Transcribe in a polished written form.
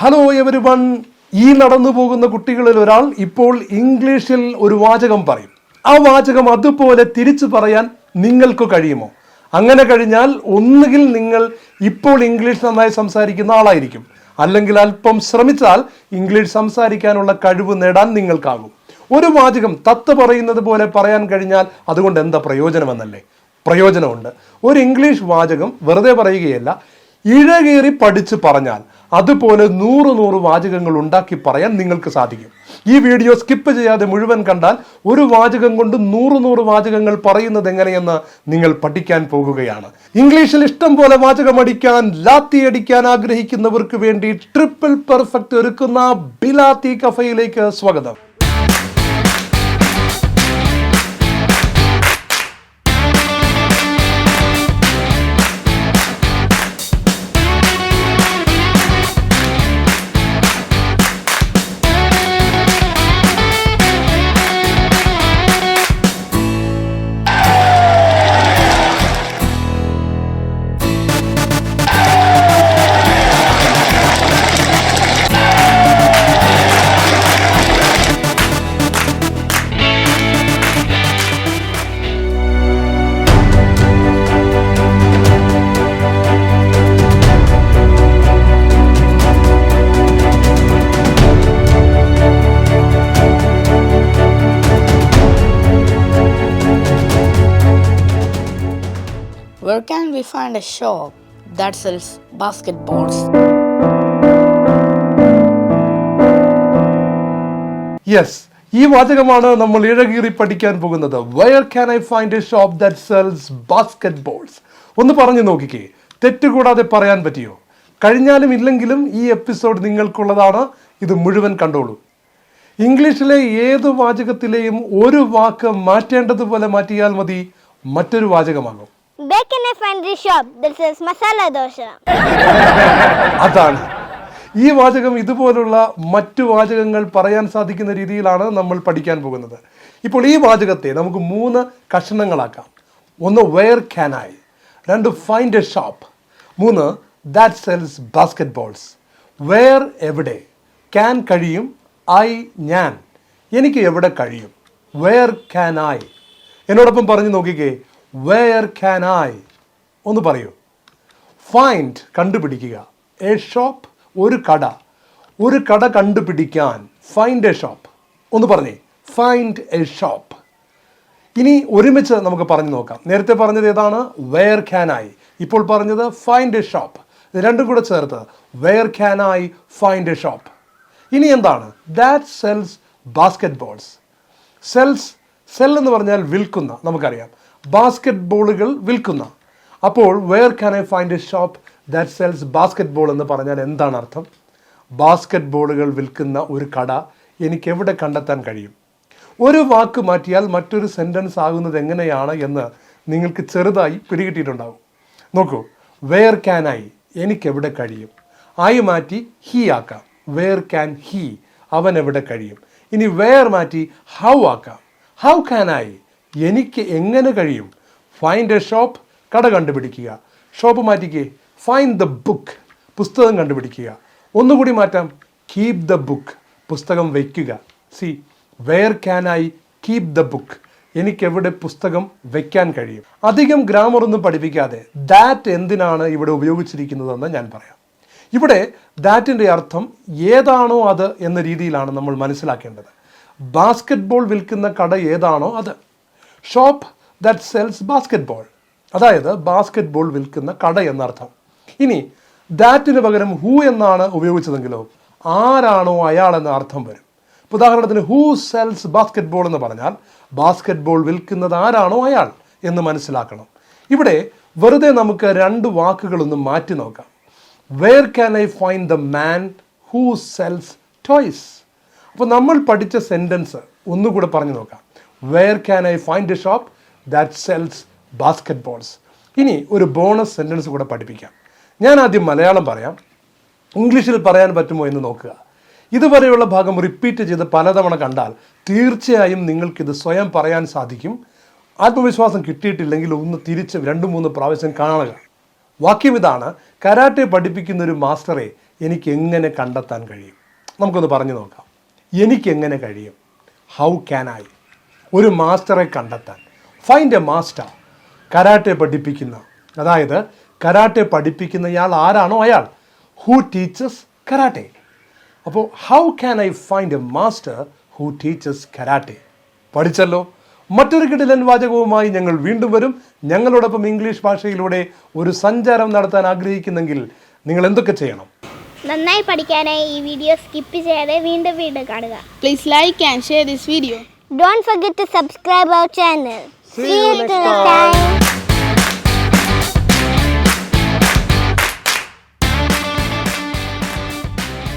Hello everyone. ഈ നടന്നു പോകുന്ന കുട്ടികളിൽ ഒരാൾ ഇപ്പോൾ ഇംഗ്ലീഷിൽ ഒരു വാചകം പറയും. ആ വാചകം അതുപോലെ തിരിച്ചു പറയാൻ നിങ്ങൾക്ക് കഴിയുമോ? അങ്ങനെ കഴിഞ്ഞാൽ ഒന്നുകിൽ നിങ്ങൾ ഇപ്പോൾ ഇംഗ്ലീഷ് നന്നായി സംസാരിക്കുന്ന ആളായിരിക്കും, അല്ലെങ്കിൽ അല്പം ശ്രമിച്ചാൽ ഇംഗ്ലീഷ് സംസാരിക്കാനുള്ള കഴിവ് നേടാൻ നിങ്ങൾക്കാകും. ഒരു വാചകം തത്ത് പറയുന്നത് പോലെ പറയാൻ കഴിഞ്ഞാൽ അതുകൊണ്ട് എന്താ പ്രയോജനമെന്നല്ലേ? പ്രയോജനമുണ്ട്. ഒരു ഇംഗ്ലീഷ് വാചകം വെറുതെ പറയുകയല്ല, ഇഴകേറി പഠിച്ച് പറഞ്ഞാൽ അതുപോലെ 100 വാചകങ്ങൾ ഉണ്ടാക്കി പറയാൻ നിങ്ങൾക്ക് സാധിക്കും. ഈ വീഡിയോ സ്കിപ്പ് ചെയ്യാതെ മുഴുവൻ കണ്ടാൽ ഒരു വാചകം കൊണ്ട് 100 വാചകങ്ങൾ പറയുന്നത് എങ്ങനെയെന്ന് നിങ്ങൾ പഠിക്കാൻ പോകുകയാണ്. ഇംഗ്ലീഷിൽ ഇഷ്ടം പോലെ വാചകം അടിക്കാൻ, ലാത്തി അടിക്കാൻ ആഗ്രഹിക്കുന്നവർക്ക് വേണ്ടി ട്രിപ്പിൾ പെർഫെക്റ്റ് ഒരുക്കുന്ന ബിലാത്തി കഫയിലേക്ക് സ്വാഗതം. Where can we find a shop that sells basketballs? Yes, ഈ വാചകമാണ് നമ്മൾ ഇഴകീറി പഠിക്കാൻ പോകുന്നത്. Where can I find a shop that sells basketballs? ഒന്ന് പറഞ്ഞു നോക്കിക്കേ, തെറ്റുകൂടാതെ പറയാൻ പറ്റിയോ? കഴിഞ്ഞാലും ഇല്ലെങ്കിലും ഈ എപ്പിസോഡ് നിങ്ങൾക്കുള്ളതാണ്. ഇത് മുഴുവൻ കണ്ടോളൂ. ഇംഗ്ലീഷിലെ ഏത് വാചകത്തിലെയും ഒരു വാക്ക് മാറ്റേണ്ടതുപോലെ മാറ്റിയാൽ മതി, മറ്റൊരു വാചകമാകും. Where can I find the shop that sells masala dosa? അതാണ്. ഈ വാചകം ഇതുപോലുള്ള മറ്റു വാചകങ്ങൾ പറയാൻ സാധിക്കുന്ന രീതിയിലാണ് നമ്മൾ പഠിക്കാൻ പോകുന്നത്. ഇപ്പോൾ ഈ വാചകത്തെ നമുക്ക് 3 കഷണങ്ങളാക്കാം. 1 where can I, 2 find a shop, 3 that sells basketballs. where എവിടെ, can കഴിയും, I ഞാൻ, എനിക്ക് എവിടെ കഴിയും. where can I? എന്നോടൊപ്പം പറഞ്ഞു നോക്കിക്കേ. where can I? ഒന്ന് പറയൂ. find കണ്ടുപിടിക്കുക, a shop ഒരു കട കണ്ടുപിടിക്കാൻ, find a shop. ഒന്ന് പറഞ്ഞേ, find a shop. ഇനി ഒരുമിച്ച് നമുക്ക് പറഞ്ഞു നോക്കാം. നേരത്തെ പറഞ്ഞത് ഏതാണ്? where can I. ഇപ്പോൾ പറഞ്ഞത് find a shop. ഇത് രണ്ടും കൂടെ ചേർത്ത് where can I find a shop. ഇനി എന്താണ്? that sells basketballs. സെൽ എന്ന് പറഞ്ഞാൽ വിൽക്കുന്ന, നമുക്കറിയാം. ബാസ്കറ്റ് ബോളുകൾ വിൽക്കുന്ന. അപ്പോൾ where can I find a shop that sells basketball എന്ന് പറഞ്ഞാൽ എന്താണ് അർത്ഥം? ബാസ്കറ്റ് ബോളുകൾ വിൽക്കുന്ന ഒരു കട എനിക്ക് എവിടെ കണ്ടെത്താൻ കഴിയും? ഒരു വാക്ക് മാറ്റിയാൽ മറ്റൊരു സെൻറ്റൻസ് ആകുന്നത് എങ്ങനെയാണ് എന്ന് നിങ്ങൾക്ക് ചെറുതായി പിടികിട്ടിയിട്ടുണ്ടാവും. നോക്കൂ, where can I, എനിക്ക് എവിടെ കഴിയും. I മാറ്റി he ആക്കാം. where can he, അവൻ എവിടെ കഴിയും. ഇനി where മാറ്റി how ആക്കാം. how can I, എനിക്ക് എങ്ങനെ കഴിയും. ഫൈൻഡ് എ ഷോപ്പ്, കട കണ്ടുപിടിക്കുക. ഷോപ്പ് മാറ്റിക്കേ, ഫൈൻഡ് ദ ബുക്ക്, പുസ്തകം കണ്ടുപിടിക്കുക. ഒന്നുകൂടി മാറ്റാം, കീപ് ദ ബുക്ക്, പുസ്തകം വയ്ക്കുക. See, where can I keep the book, എനിക്കെവിടെ പുസ്തകം വയ്ക്കാൻ കഴിയും. അധികം ഗ്രാമർ ഒന്നും പഠിപ്പിക്കാതെ ദാറ്റ് എന്തിനാണ് ഇവിടെ ഉപയോഗിച്ചിരിക്കുന്നതെന്ന് ഞാൻ പറയാം. ഇവിടെ ദാറ്റിൻ്റെ അർത്ഥം ഏതാണോ അത് എന്ന രീതിയിലാണ് നമ്മൾ മനസ്സിലാക്കേണ്ടത്. ബാസ്കറ്റ് ബോൾ വിൽക്കുന്ന കട ഏതാണോ അത്. ഷോപ്പ് ദാറ്റ് സെൽസ് ബാസ്കറ്റ്ബോൾ, അതായത് ബാസ്കറ്റ് ബോൾ വിൽക്കുന്ന കട എന്നർത്ഥം. ഇനി ദാറ്റിന് പകരം ഹൂ എന്നാണ് ഉപയോഗിച്ചതെങ്കിലോ ആരാണോ അയാൾ എന്ന അർത്ഥം വരും. ഉദാഹരണത്തിന് ഹൂ സെൽസ് ബാസ്കറ്റ് ബോൾ എന്ന് പറഞ്ഞാൽ ബാസ്കറ്റ് ബോൾ വിൽക്കുന്നത് ആരാണോ അയാൾ എന്ന് മനസ്സിലാക്കണം. ഇവിടെ വെറുതെ നമുക്ക് 2 വാക്കുകളൊന്ന് മാറ്റി നോക്കാം. Where can I find the man who sells toys. അപ്പോൾ നമ്മൾ പഠിച്ച സെൻറ്റൻസ് ഒന്നുകൂടെ പറഞ്ഞു നോക്കാം. where can I find a shop that sells basketballs. ഇനി ഒരു ബോണസ് സെൻറ്റൻസ് കൂടെ പഠിപ്പിക്കാം. ഞാൻ ആദ്യം മലയാളം പറയാം, ഇംഗ്ലീഷിൽ പറയാൻ പറ്റുമോ എന്ന് നോക്കുക. ഇതുവരെയുള്ള ഭാഗം റിപ്പീറ്റ് ചെയ്ത് പലതവണ കണ്ടാൽ തീർച്ചയായും നിങ്ങൾക്കിത് സ്വയം പറയാൻ സാധിക്കും. ആത്മവിശ്വാസം കിട്ടിയിട്ടില്ലെങ്കിൽ ഒന്ന് തിരിച്ച് 2-3 പ്രാവശ്യം കാണുക. വാക്യം ഇതാണ്: കരാട്ടെ പഠിപ്പിക്കുന്ന ഒരു മാസ്റ്ററെ എനിക്ക് എങ്ങനെ കണ്ടെത്താൻ കഴിയും? നമുക്കൊന്ന് പറഞ്ഞു നോക്കാം. എനിക്കെങ്ങനെ കഴിയും? How can I? ഒരു മാസ്റ്ററെ കണ്ടെത്താൻ. Find a master. കരാട്ടെ പഠിപ്പിക്കുന്ന, അതായത് കരാട്ടെ പഠിപ്പിക്കുന്നയാൾ ആരാണോ അയാൾ. Who teaches karate. അപ്പോൾ how can I find a master who teaches karate? പഠിച്ചല്ലോ. മറ്റൊരു കിടിലൻ വാചകവുമായി ഞങ്ങൾ വീണ്ടും വരും. ഞങ്ങളോടൊപ്പം ഇംഗ്ലീഷ് ഭാഷയിലൂടെ ഒരു സഞ്ചാരം നടത്താൻ ആഗ്രഹിക്കുന്നെങ്കിൽ നിങ്ങൾ എന്തൊക്കെ ചെയ്യണം? നന്നായി പഠിക്കാനായി ഈ വീഡിയോ സ്കിപ്പ് ചെയ്യാതെ വീണ്ടും വീണ്ടും കാണുക. Please like and share this video. Don't forget to subscribe our channel. See you next time.